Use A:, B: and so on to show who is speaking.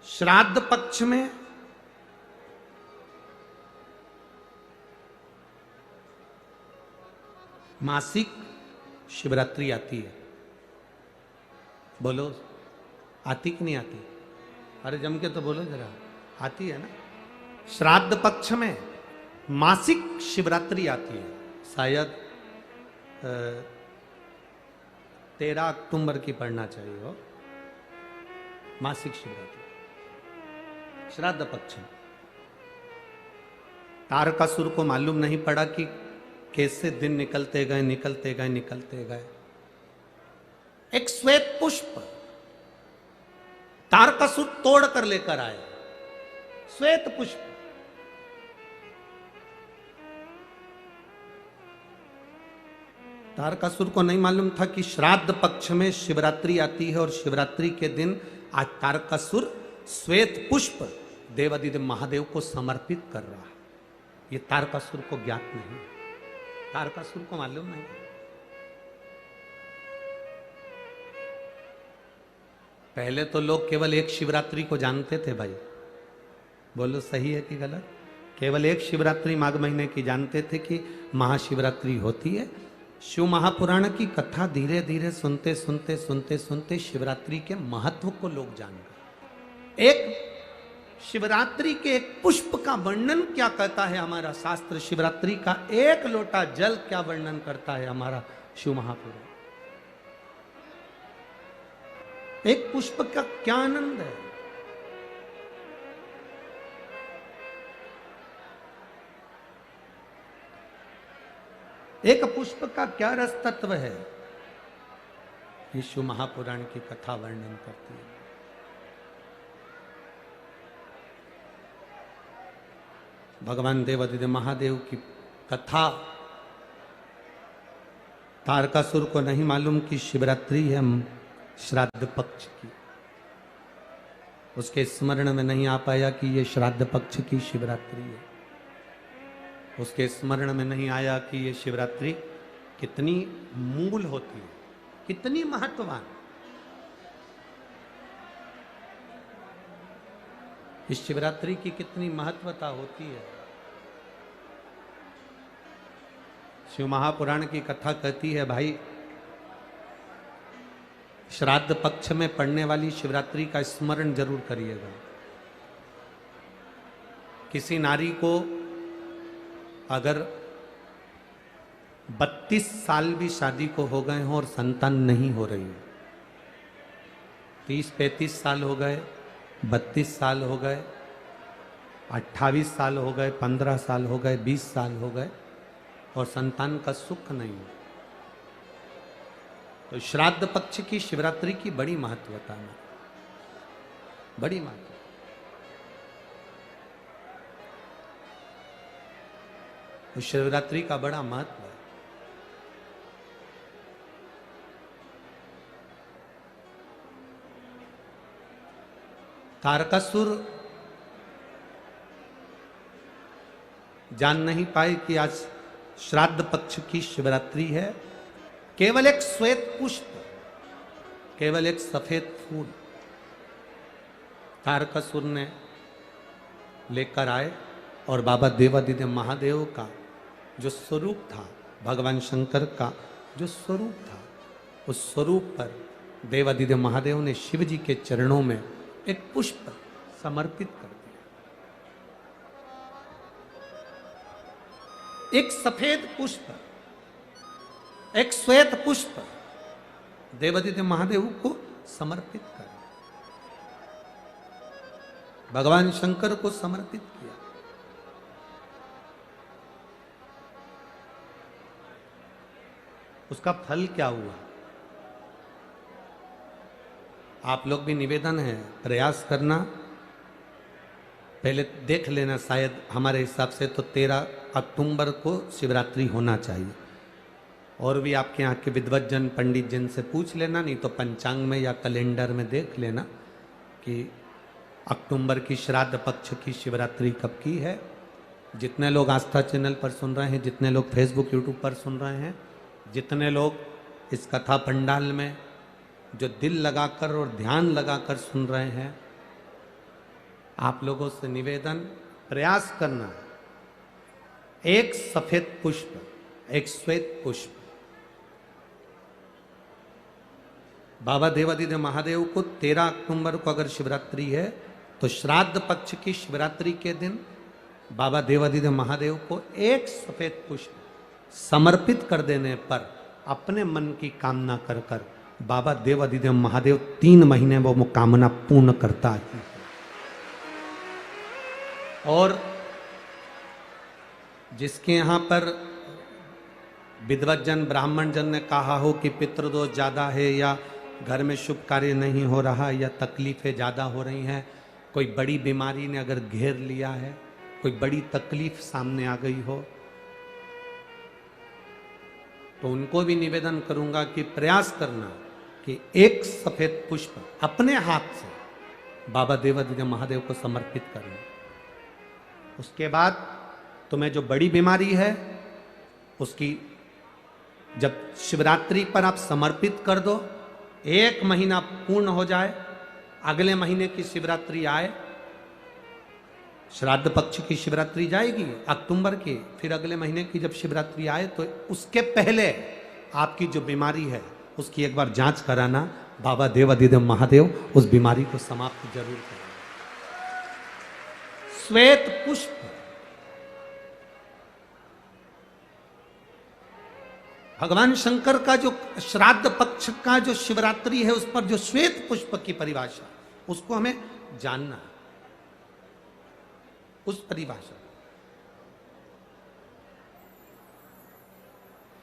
A: श्राद्ध पक्ष में मासिक शिवरात्रि आती है। बोलो, आती कि नहीं आती? अरे जम के तो बोलो जरा, आती है ना? श्राद्ध पक्ष में मासिक शिवरात्रि आती है। शायद 13 अक्टूबर की पढ़ना चाहिए हो, मासिक शिवरात्रि श्राद्ध पक्ष में। तारकासुर को मालूम नहीं पड़ा कि कैसे दिन निकलते गए निकलते गए निकलते गए। एक श्वेत पुष्प तारकासुर तोड़ कर लेकर आए। श्वेत पुष्प, तारकासुर को नहीं मालूम था कि श्राद्ध पक्ष में शिवरात्रि आती है और शिवरात्रि के दिन आज तारकासुर श्वेत पुष्प देवादिदेव महादेव को समर्पित कर रहा है। ये तारकासुर को ज्ञात नहीं, तारकासुर को मालूम नहीं। पहले तो लोग केवल एक शिवरात्रि को जानते थे भाई। बोलो सही है कि गलत? केवल एक शिवरात्रि माघ महीने की जानते थे कि महाशिवरात्रि होती है। शिव महापुराण की कथा धीरे धीरे सुनते सुनते सुनते सुनते शिवरात्रि के महत्व को लोग जान गए। एक शिवरात्रि के एक पुष्प का वर्णन क्या कहता है हमारा शास्त्र, शिवरात्रि का एक लोटा जल क्या वर्णन करता है हमारा शिव महापुराण। एक पुष्प का क्या आनंद है। एक पुष्प का क्या रस तत्व है, ये शिव महापुराण की कथा वर्णन करती है। भगवान देवादिदेव महादेव की कथा तारकासुर को नहीं मालूम कि शिवरात्रि है श्राद्ध पक्ष की। उसके स्मरण में नहीं आ पाया कि ये श्राद्ध पक्ष की शिवरात्रि है। उसके स्मरण में नहीं आया कि ये शिवरात्रि कितनी मूल होती है, कितनी महत्ववान। इस शिवरात्रि की कितनी महत्वता होती है। शिव महापुराण की कथा कहती है भाई, श्राद्ध पक्ष में पड़ने वाली शिवरात्रि का स्मरण जरूर करिएगा। किसी नारी को अगर 32 साल भी शादी को हो गए हों और संतान नहीं हो रही, 30-35 साल हो गए, 32 साल हो गए, 28 साल हो गए, 15 साल हो गए, 20 साल हो गए और संतान का सुख नहीं हो, तो श्राद्ध पक्ष की शिवरात्रि की बड़ी महत्वता है, बड़ी महत्वता। उस शिवरात्रि का बड़ा महत्व है। तारकासुर जान नहीं पाए कि आज श्राद्ध पक्ष की शिवरात्रि है। केवल एक श्वेत पुष्प, केवल एक सफेद फूल तारकासुर ने लेकर आए और बाबा देवादिदेव महादेव का जो स्वरूप था, भगवान शंकर का जो स्वरूप था, उस स्वरूप पर देवादिदेव महादेव ने शिव जी के चरणों में एक पुष्प समर्पित कर दिया। एक सफेद पुष्प, एक श्वेत पुष्प देवादिदेव महादेव को समर्पित कर, भगवान शंकर को समर्पित किया। उसका फल क्या हुआ? आप लोग भी निवेदन है, प्रयास करना, पहले देख लेना। शायद हमारे हिसाब से तो 13 अक्टूबर को शिवरात्रि होना चाहिए। और भी आपके यहाँ के विद्वज्जन पंडित जन से पूछ लेना, नहीं तो पंचांग में या कैलेंडर में देख लेना कि अक्टूबर की श्राद्ध पक्ष की शिवरात्रि कब की है। जितने लोग आस्था चैनल पर सुन रहे हैं, जितने लोग फेसबुक यूट्यूब पर सुन रहे हैं, जितने लोग इस कथा पंडाल में जो दिल लगाकर और ध्यान लगाकर सुन रहे हैं, आप लोगों से निवेदन, प्रयास करना, एक सफेद पुष्प, एक श्वेत पुष्प बाबा देवादिदेव महादेव को 13 अक्टूबर को अगर शिवरात्रि है तो श्राद्ध पक्ष की शिवरात्रि के दिन बाबा देवादिदेव महादेव को एक सफेद पुष्प समर्पित कर देने पर अपने मन की कामना कर कर बाबा देवादिदेव महादेव 3 महीने वो कामना पूर्ण करता है। और जिसके यहाँ पर विद्वत जन ब्राह्मण जन ने कहा हो कि पितृदोष ज्यादा है या घर में शुभ कार्य नहीं हो रहा या तकलीफें ज्यादा हो रही हैं, कोई बड़ी बीमारी ने अगर घेर लिया है, कोई बड़ी तकलीफ सामने आ गई हो, तो उनको भी निवेदन करूंगा कि प्रयास करना कि एक सफेद पुष्प अपने हाथ से बाबा देवादिदेव महादेव को समर्पित करना। उसके बाद तुम्हें जो बड़ी बीमारी है उसकी जब शिवरात्रि पर आप समर्पित कर दो, 1 महीना पूर्ण हो जाए, अगले महीने की शिवरात्रि आए, श्राद्ध पक्ष की शिवरात्रि जाएगी अक्टूबर की, फिर अगले महीने की जब शिवरात्रि आए तो उसके पहले आपकी जो बीमारी है उसकी एक बार जांच कराना, बाबा देवादिदेव महादेव उस बीमारी को समाप्त जरूर करें। श्वेत पुष्प, भगवान शंकर का जो श्राद्ध पक्ष का जो शिवरात्रि है उस पर जो श्वेत पुष्प की परिभाषा, उसको हमें जानना, उस परिभाषा